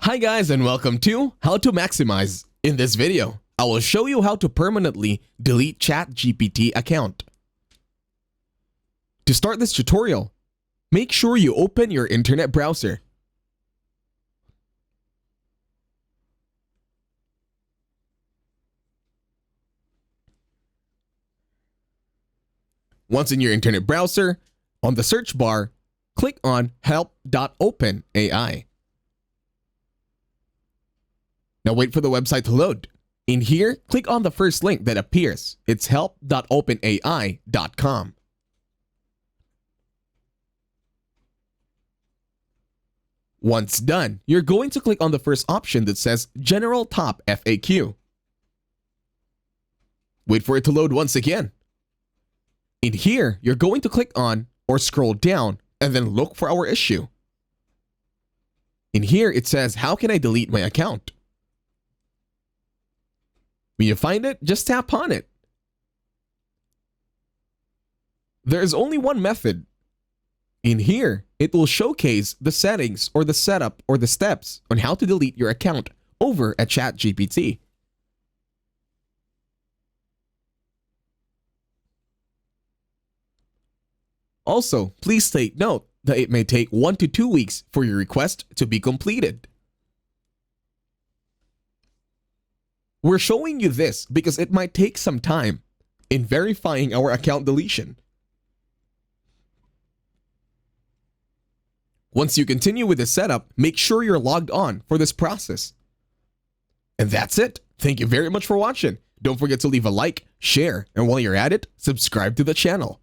Hi guys and welcome to How to Maximize. In this video, I will show you how to permanently delete ChatGPT account. To start this tutorial, make sure you open your internet browser. Once in your internet browser, on the search bar, click on help.openai. Now wait for the website to load. In here, click on the first link that appears. It's help.openai.com. Once done, you're going to click on the first option that says General Top FAQ. Wait for it to load once again. In here, you're going to click on or scroll down and then look for our issue. In here, it says, how can I delete my account? When you find it, just tap on it. There is only one method. In here, it will showcase the settings or the setup or the steps on how to delete your account over at ChatGPT. Also, please take note that it may take 1 to 2 weeks for your request to be completed. We're showing you this because it might take some time in verifying our account deletion. Once you continue with the setup, make sure you're logged on for this process. And that's it. Thank you very much for watching. Don't forget to leave a like, share, and while you're at it, subscribe to the channel.